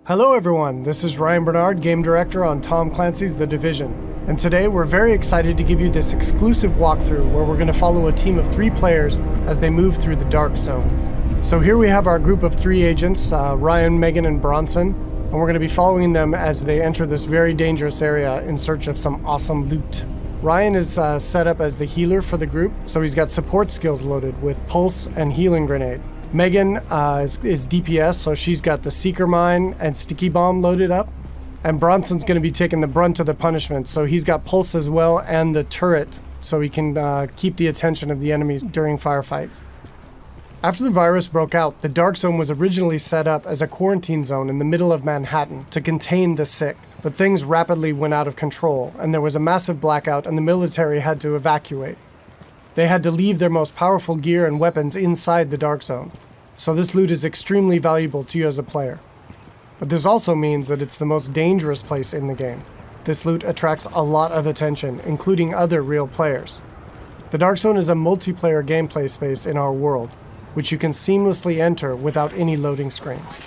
Hello everyone, this is Ryan Bernard, Game Director on Tom Clancy's The Division. And today we're very excited to give you this exclusive walkthrough where we're going to follow a team of 3 players as they move through the Dark Zone. So here we have our group of 3 agents, Ryan, Megan, and Bronson, and we're going to be following them as they enter this very dangerous area in search of some awesome loot. Ryan is set up as the healer for the group, so he's got support skills loaded with Pulse and Healing Grenade. Megan is DPS, so she's got the Seeker Mine and Sticky Bomb loaded up. And Bronson's going to be taking the brunt of the punishment, so he's got Pulse as well and the turret, so he can keep the attention of the enemies during firefights. After the virus broke out, the Dark Zone was originally set up as a quarantine zone in the middle of Manhattan to contain the sick, but things rapidly went out of control, and there was a massive blackout and the military had to evacuate. They had to leave their most powerful gear and weapons inside the Dark Zone, so this loot is extremely valuable to you as a player. But this also means that it's the most dangerous place in the game. This loot attracts a lot of attention, including other real players. The Dark Zone is a multiplayer gameplay space in our world, which you can seamlessly enter without any loading screens.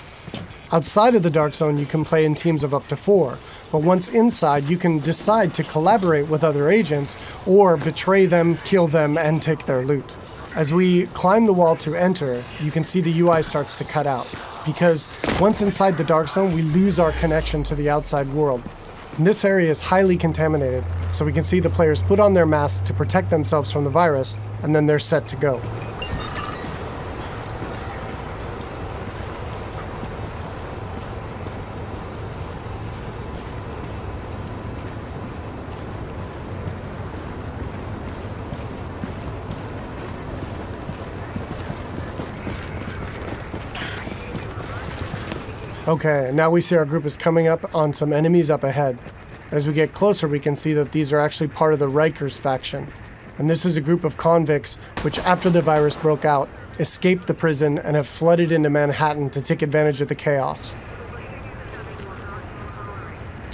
Outside of the Dark Zone, you can play in teams of up to 4, but once inside, you can decide to collaborate with other agents or betray them, kill them, and take their loot. As we climb the wall to enter, you can see the UI starts to cut out, because once inside the Dark Zone, we lose our connection to the outside world. And this area is highly contaminated, so we can see the players put on their masks to protect themselves from the virus, and then they're set to go. Okay, now we see our group is coming up on some enemies up ahead. As we get closer, we can see that these are actually part of the Rikers faction. And this is a group of convicts which, after the virus broke out, escaped the prison and have flooded into Manhattan to take advantage of the chaos.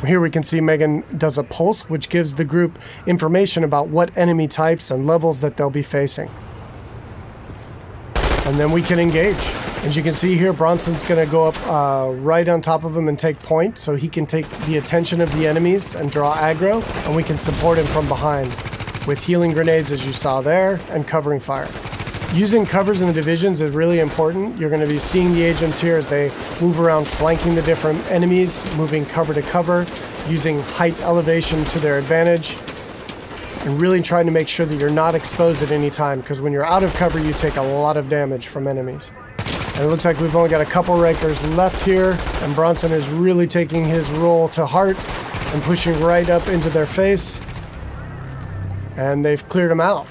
Here we can see Megan does a pulse, which gives the group information about what enemy types and levels that they'll be facing. And then we can engage. As you can see here, Bronson's going to go up right on top of him and take point, so he can take the attention of the enemies and draw aggro, and we can support him from behind with healing grenades, as you saw there, and covering fire. Using covers in the divisions is really important. You're going to be seeing the agents here as they move around flanking the different enemies, moving cover to cover, using height elevation to their advantage, and really trying to make sure that you're not exposed at any time, because when you're out of cover, you take a lot of damage from enemies. And it looks like we've only got a couple Rikers left here, and Bronson is really taking his role to heart and pushing right up into their face. And they've cleared him out.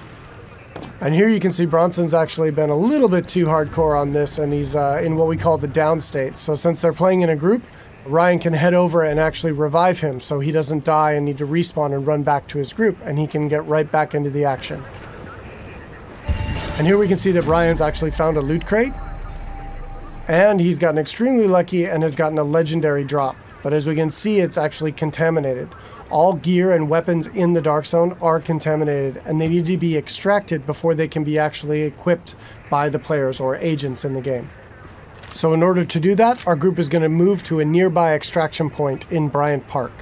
And here you can see Bronson's actually been a little bit too hardcore on this, and he's in what we call the down state. So since they're playing in a group, Ryan can head over and actually revive him so he doesn't die and need to respawn and run back to his group, and he can get right back into the action. And here we can see that Ryan's actually found a loot crate. And he's gotten extremely lucky and has gotten a legendary drop. But as we can see, it's actually contaminated. All gear and weapons in the Dark Zone are contaminated, and they need to be extracted before they can be actually equipped by the players or agents in the game. So in order to do that, our group is going to move to a nearby extraction point in Bryant Park.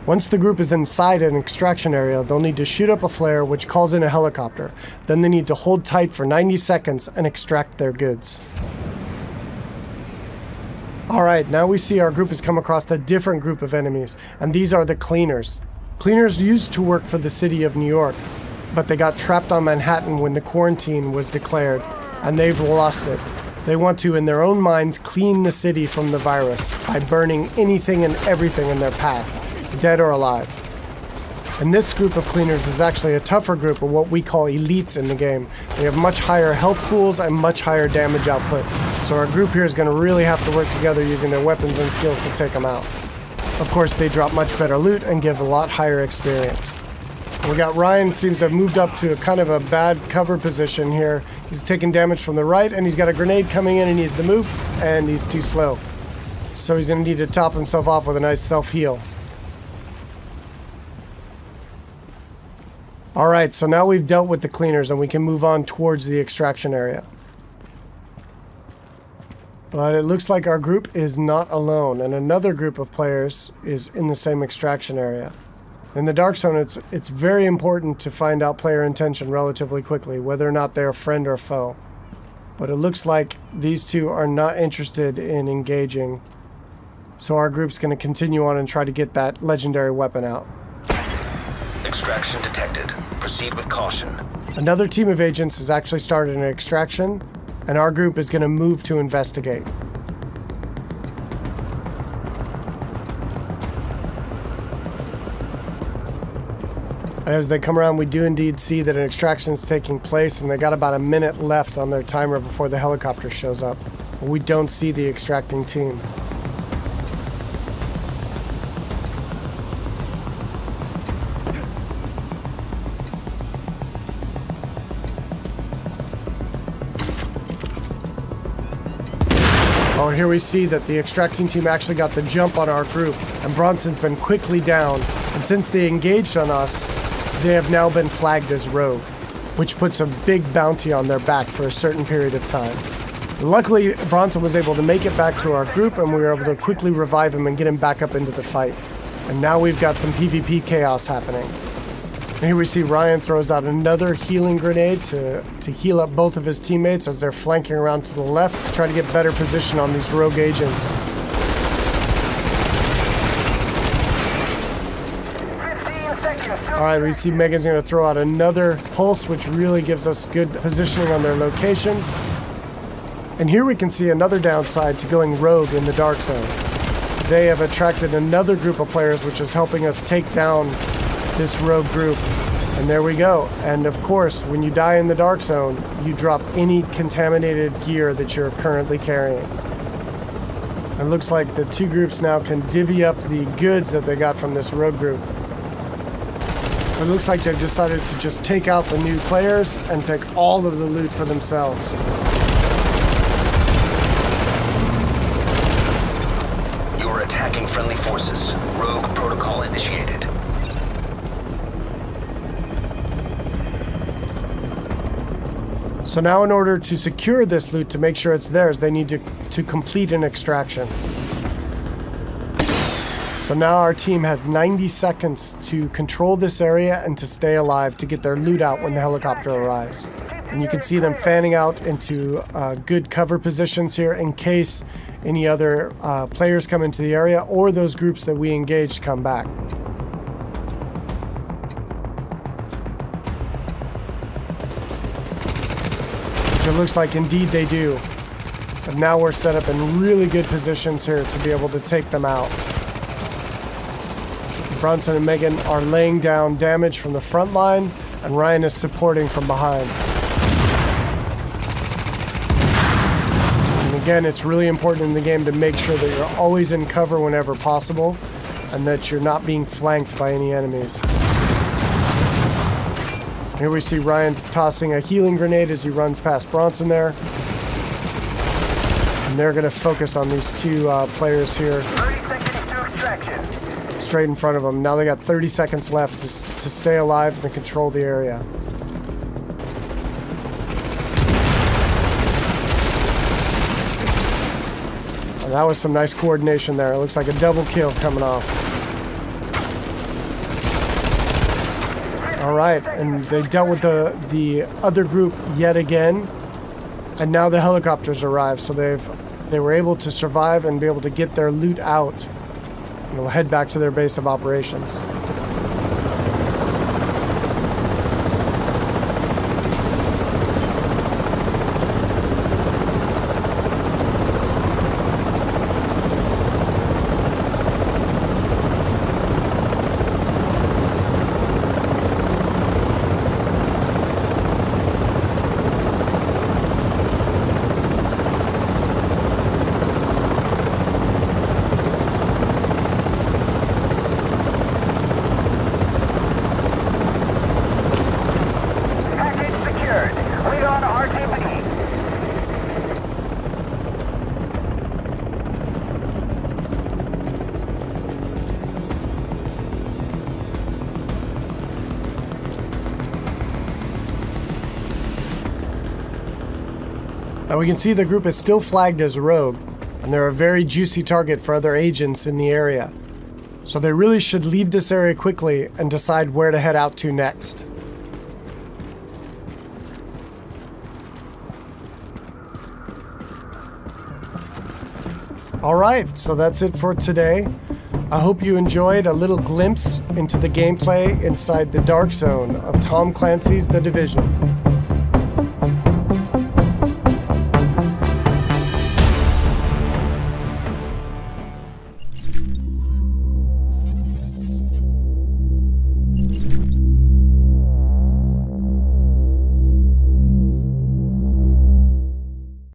Once the group is inside an extraction area, they'll need to shoot up a flare which calls in a helicopter. Then they need to hold tight for 90 seconds and extract their goods. Alright, now we see our group has come across a different group of enemies, and these are the Cleaners. Cleaners used to work for the city of New York, but they got trapped on Manhattan when the quarantine was declared, and they've lost it. They want to, in their own minds, clean the city from the virus by burning anything and everything in their path, dead or alive. And this group of Cleaners is actually a tougher group of what we call elites in the game. They have much higher health pools and much higher damage output. So our group here is going to really have to work together using their weapons and skills to take them out. Of course, they drop much better loot and give a lot higher experience. We got Ryan seems to have moved up to a kind of a bad cover position here. He's taking damage from the right, and he's got a grenade coming in and he needs to move, and he's too slow. So he's going to need to top himself off with a nice self-heal. Alright, so now we've dealt with the Cleaners and we can move on towards the extraction area. But it looks like our group is not alone, and another group of players is in the same extraction area. In the dark zone, it's very important to find out player intention relatively quickly, whether or not they're a friend or foe. But it looks like these two are not interested in engaging, so our group's going to continue on and try to get that legendary weapon out. Extraction detected. Proceed with caution. Another team of agents has actually started an extraction, and our group is going to move to investigate. And as they come around, we do indeed see that an extraction is taking place, and they got about a minute left on their timer before the helicopter shows up. But we don't see the extracting team. Oh, and here we see that the extracting team actually got the jump on our group, and Bronson's been quickly down. And since they engaged on us, they have now been flagged as rogue, which puts a big bounty on their back for a certain period of time. Luckily, Bronson was able to make it back to our group, and we were able to quickly revive him and get him back up into the fight. And now we've got some PvP chaos happening. And here we see Ryan throws out another healing grenade to heal up both of his teammates as they're flanking around to the left to try to get better position on these rogue agents. Alright, we see Megan's going to throw out another pulse, which really gives us good positioning on their locations. And here we can see another downside to going rogue in the dark zone. They have attracted another group of players, which is helping us take down this rogue group. And there we go. And of course, when you die in the dark zone, you drop any contaminated gear that you're currently carrying. It looks like the two groups now can divvy up the goods that they got from this rogue group. It looks like they've decided to just take out the new players and take all of the loot for themselves. You are attacking friendly forces. Rogue protocol initiated. So now in order to secure this loot, to make sure it's theirs, they need to complete an extraction. So now our team has 90 seconds to control this area and to stay alive to get their loot out when the helicopter arrives. And you can see them fanning out into good cover positions here in case any other players come into the area or those groups that we engaged come back. Which it looks like indeed they do. But now we're set up in really good positions here to be able to take them out. Bronson and Megan are laying down damage from the front line, and Ryan is supporting from behind. And again, it's really important in the game to make sure that you're always in cover whenever possible, and that you're not being flanked by any enemies. Here we see Ryan tossing a healing grenade as he runs past Bronson there. And they're going to focus on these two players here. 30 seconds to extraction. Straight in front of them. Now they got 30 seconds left to stay alive and control the area. And that was some nice coordination there. It looks like a double kill coming off. All right, and they dealt with the other group yet again, and now the helicopters arrived. So they were able to survive and be able to get their loot out. And we'll head back to their base of operations. Now we can see the group is still flagged as rogue, and they're a very juicy target for other agents in the area. So they really should leave this area quickly and decide where to head out to next. Alright, so that's it for today. I hope you enjoyed a little glimpse into the gameplay inside the dark zone of Tom Clancy's The Division.